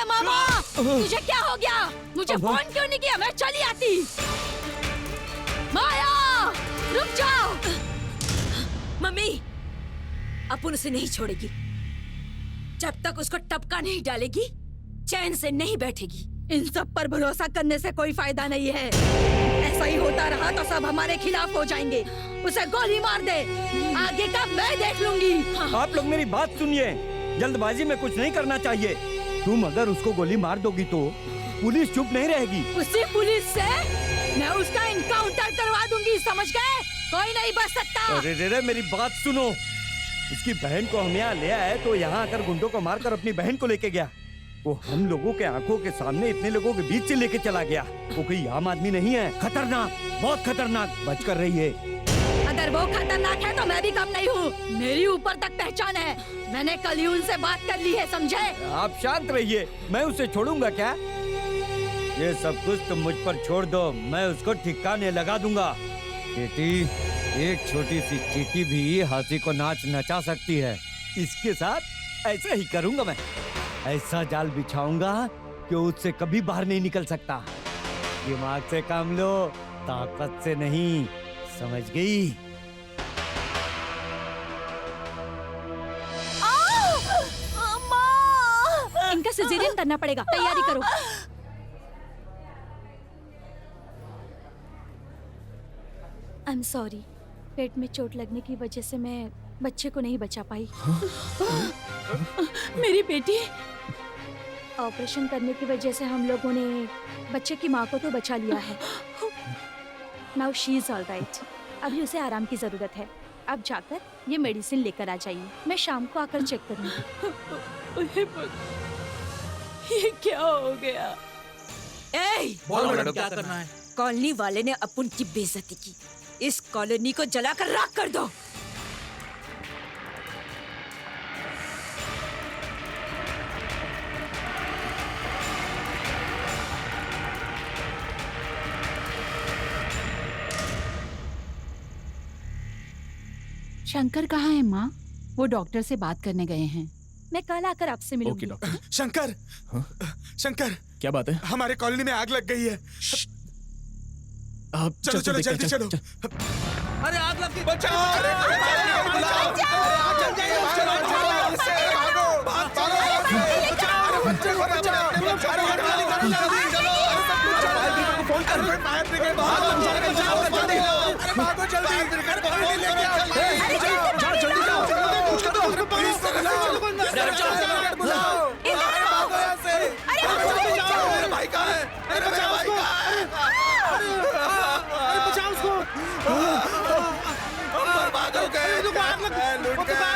मामा, तुझे क्या हो गया? मुझे फोन क्यों नहीं किया? मैं चली आती। माया, रुक जाओ। मम्मी, अपुन उसे नहीं छोड़ेगी। जब तक उसको टपका नहीं डालेगी, चैन से नहीं बैठेगी। इन सब पर भरोसा करने से कोई फायदा नहीं है। ऐसा ही होता रहा तो सब हमारे खिलाफ हो जाएंगे। उसे गोली मार दे, आगे का मैं देख लूंगी। हाँ। आप लोग मेरी बात सुनिए, जल्दबाजी में कुछ नहीं करना चाहिए। तुम अगर उसको गोली मार दोगी तो पुलिस चुप नहीं रहेगी। उसी पुलिस से मैं उसका इनकाउंटर करवा दूंगी, समझ गए? कोई नहीं बच सकता। अरे रे, मेरी बात सुनो। उसकी बहन को हम यहाँ ले आए तो यहाँ आकर गुंडों को मारकर अपनी बहन को लेके गया। वो हम लोगों के आंखों के सामने इतने लोगों के बीच से लेके चला गया। वो कोई आम आदमी नहीं है, खतरनाक, बहुत खतरनाक। बच कर रही है। अगर वो खतरनाक है तो मैं भी कम नहीं हूँ। मेरी ऊपर तक पहचान है। मैंने कल ही उनसे बात कर ली है, समझे? आप शांत रहिए, मैं उसे छोड़ूंगा क्या? ये सब कुछ तुम मुझ पर छोड़ दो, मैं उसको ठिकाने लगा दूंगा। बेटी, एक छोटी सी चींटी भी हाथी को नाच नचा सकती है। इसके साथ ऐसा ही करूंगा मैं। ऐसा जाल बिछाऊंगा कि उससे कभी बाहर नहीं निकल सकता। दिमाग से काम लो, ताकत से नहीं, समझ गई? इनका सिजेरियन करना पड़ेगा, तैयारी करो। आई एम सॉरी, पेट में चोट लगने की वजह से मैं बच्चे को नहीं बचा पाई। मेरी बेटी, ऑपरेशन करने की वजह से हम लोगों ने बच्चे की माँ को तो बचा लिया है। Now she is all right. अभी उसे आराम की जरूरत है। अब जाकर ये मेडिसिन लेकर आ जाइए, मैं शाम को आकर चेक करूंगी। ये क्या हो गया? बोलो मैडम, क्या करना है? कॉलोनी वाले ने अपुन की बेइज्जती की। इस कॉलोनी को जलाकर राख कर दो। शंकर कहाँ है माँ? वो डॉक्टर से बात करने गए हैं। मैं कल आकर आपसे मिलूंगी। शंकर, शंकर, क्या बात है? हमारे कॉलोनी में आग लग गई है। आप चलो चलो जल्दी चलो। अरे आग लग गई! बचाओ! अरे आग जल जाएगी! चलो भागो! बच्चे को बचाओ! फोन कर, फायर ब्रिगेड भागो जल्दी! जाओ जल्दी जाओ! कुछ करो! पुलिस को बुलाओ! भागो यहाँ से! अरे भाई कहाँ है? अरे भाई कहाँ है? अरे बचाओ उसको! बर्बाद हो गए! लूट गए!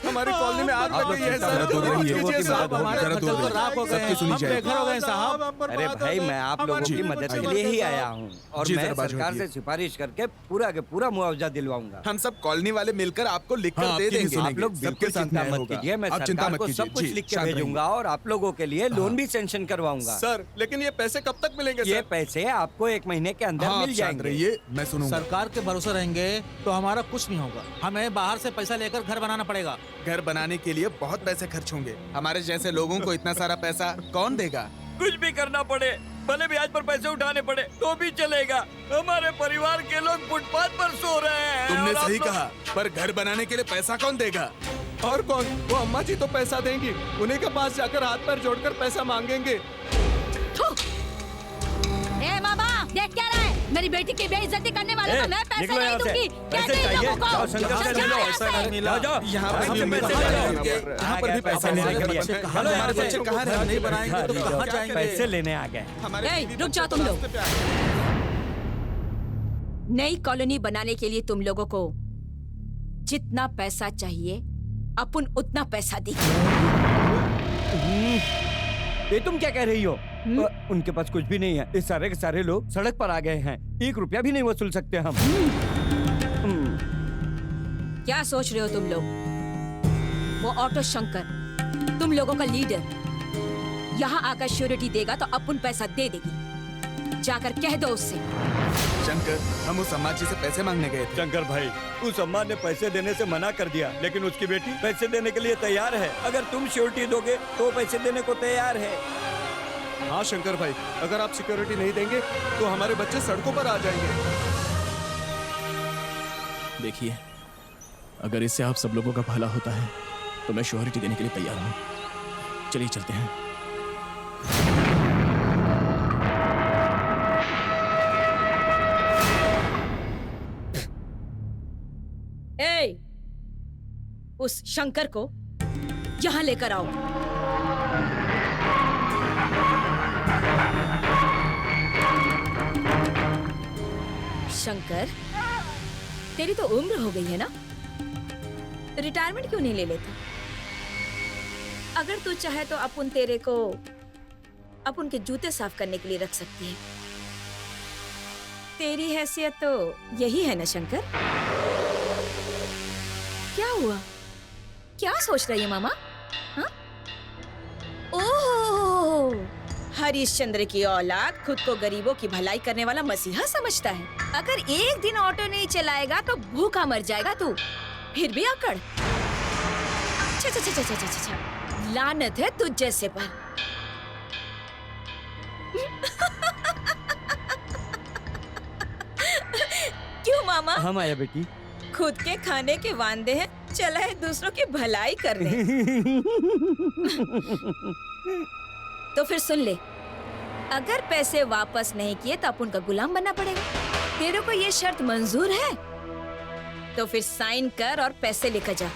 हमारी कॉलोनी में आग लग गई है सर। बेघर हो गए साहब। अरे भाई, मैं आप लोगों की मदद के लिए ही आया हूँ और मैं सरकार से सिफारिश करके पूरा के पूरा मुआवजा दिलवाऊंगा। हम सब कॉलोनी वाले मिलकर आपको लिख कर दे देंगे। आप लोग बिल्कुल चिंता मत कीजिए, मैं सरकार को सब कुछ लिख के भेजूंगा और आप लोगों के लिए लोन भी सैंक्शन करवाऊंगा। सर, लेकिन ये पैसे कब तक मिलेंगे? ये पैसे आपको 1 महीने के अंदर मिल जाएंगे। ये मैं सुनूंगा। सरकार के भरोसे रहेंगे तो हमारा कुछ नहीं होगा। हमें बाहर से पैसा लेकर घर बनाना पड़ेगा। घर बनाने के लिए बहुत पैसे खर्च होंगे। हमारे जैसे लोगों को इतना सारा पैसा कौन देगा? कुछ भी करना पड़े, भले ब्याज पर पैसे उठाने पड़े तो भी चलेगा। हमारे परिवार के लोग फुटपाथ पर सो रहे हैं। तुमने सही कहा, पर घर बनाने के लिए पैसा कौन देगा? और कौन? वो अम्मा जी तो पैसा देंगी। उन्हीं के पास जाकर हाथ पैर जोड़कर पैसा मांगेंगे। ए मामा, देख क्या रहा है? मेरी बेटी की बेइज्जती करने वालों को मैं पैसे नहीं दूंगी। पैसे चाहिए? जाओ शंकर से ले लो। यहाँ पर भी पैसे लेने के लिए। हमारे बच्चे कहाँ रहे? नहीं बनाएंगे तो कहाँ जाएंगे? पैसे लेने आ गए। रुक जाओ तुम लोग। नई कॉलोनी बनाने के लिए तुम लोगों को जितना पैसा चाहिए अपन उतना पैसा दी। ये तुम क्या कह रही हो? उनके पास कुछ भी नहीं है। इस सारे के सारे लोग सड़क पर आ गए हैं। 1 रुपया भी नहीं वसूल सकते हम। क्या सोच रहे हो तुम लोग? वो ऑटो शंकर तुम लोगों का लीडर यहाँ आकर श्योरिटी देगा तो अपन पैसा दे देगी। जाकर कह दो उससे। शंकर, हम उस अम्मा जी से पैसे मांगने गए थे। शंकर भाई, उस अम्मा ने पैसे देने से मना कर दिया, लेकिन उसकी बेटी पैसे देने के लिए तैयार है। अगर तुम श्योरिटी दोगे तो पैसे देने को तैयार है। हाँ शंकर भाई, अगर आप सिक्योरिटी नहीं देंगे तो हमारे बच्चे सड़कों पर आ जाएंगे। देखिए, अगर इससे आप सब लोगों का भला होता है तो मैं श्योरिटी देने के लिए तैयार हूँ। चलिए चलते हैं। ए, उस शंकर को यहाँ लेकर आओ। शंकर, तेरी तो उम्र हो गई है ना, रिटायरमेंट क्यों नहीं ले लेता? अगर तू चाहे तो अपन तेरे को अपन के जूते साफ करने के लिए रख सकती है। तेरी हैसियत तो यही है ना शंकर? क्या हुआ? क्या सोच रही है मामा? हाँ? ओह, हरिश्चंद्र की औलाद खुद को गरीबों की भलाई करने वाला मसीहा समझता है। अगर एक दिन ऑटो नहीं चलाएगा तो भूखा मर जाएगा तू। फिर भी अकड़। छा छा छा छा छा छा छा। लानत है तुझ जैसे पर। क्यों मामा? हाँ माया बेटी। खुद के खाने के वांदे हैं, चला है दूसरों की भलाई करने। तो फिर सुन ले, अगर पैसे वापस नहीं किए तो अपन का गुलाम बनना पड़ेगा। तेरे को ये शर्त मंजूर है तो फिर साइन कर और पैसे लेकर जा।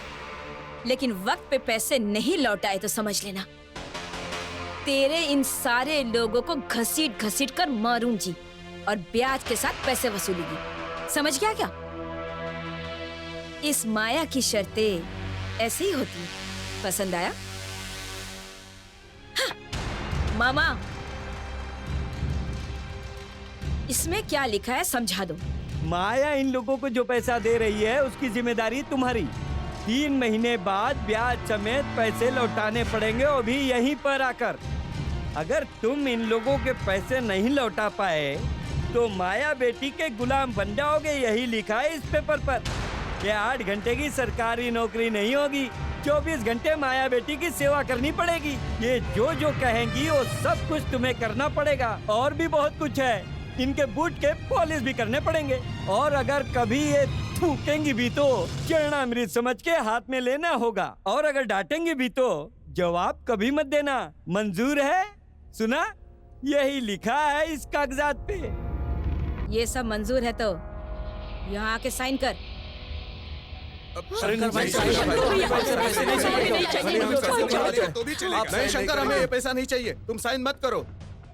लेकिन वक्त पे पैसे नहीं लौटाए तो समझ लेना, तेरे इन सारे लोगों को घसीट घसीट कर मारूंगी और ब्याज के साथ पैसे वसूलूंगी। समझ गया क्या? इस माया की शर्तें ऐसे ही होती है। पसंद आया? हाँ, मामा, इसमें क्या लिखा है समझा दो। माया इन लोगों को जो पैसा दे रही है उसकी जिम्मेदारी तुम्हारी। 3 महीने बाद ब्याज समेत पैसे लौटाने पड़ेंगे, वो भी यहीं पर आकर। अगर तुम इन लोगों के पैसे नहीं लौटा पाए तो माया बेटी के गुलाम बन जाओगे। यही लिखा है इस पेपर पर। ये 8 घंटे की सरकारी नौकरी नहीं होगी, 24 घंटे माया बेटी की सेवा करनी पड़ेगी। ये जो जो कहेंगी वो सब कुछ तुम्हें करना पड़ेगा। और भी बहुत कुछ है, इनके बूट के पॉलिश भी करने पड़ेंगे। और अगर कभी ये थूकेंगी भी तो चरणामृत समझ के हाथ में लेना होगा। और अगर डांटेंगी भी तो जवाब कभी मत देना। मंजूर है? सुना? यही लिखा है इस कागजात पे। ये सब मंजूर है तो यहाँ आके साइन कर। शंकर भाई, नहीं शंकर, हमें ये पैसा नहीं चाहिए। तुम साइन मत करो।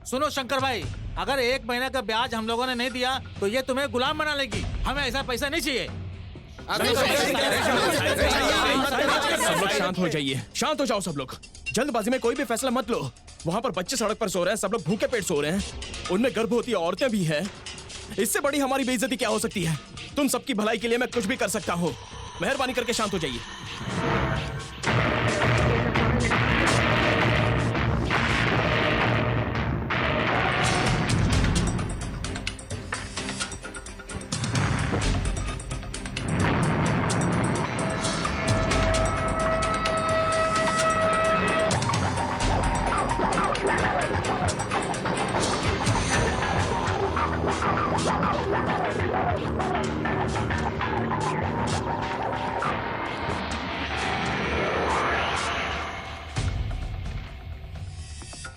सुनो शंकर भाई, अगर 1 महीने का ब्याज हम लोगों ने नहीं दिया तो ये तुम्हें गुलाम बना लेगी। हमें ऐसा पैसा नहीं चाहिए। सब लोग शांत हो जाइए, शांत हो जाओ सब लोग। जल्दबाजी में कोई भी फैसला मत लो। वहाँ पर बच्चे सड़क पर सो रहे हैं, सब लोग भूखे पेट सो रहे हैं, उनमें गर्भवती औरतें भी हैं। इससे बड़ी हमारी बेइज्जती क्या हो सकती है? तुम सबकी भलाई के लिए मैं कुछ भी कर सकता हूँ। मेहरबानी करके शांत हो जाइए।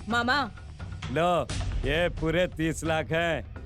मामा, लो, ये पूरे 30 लाख हैं।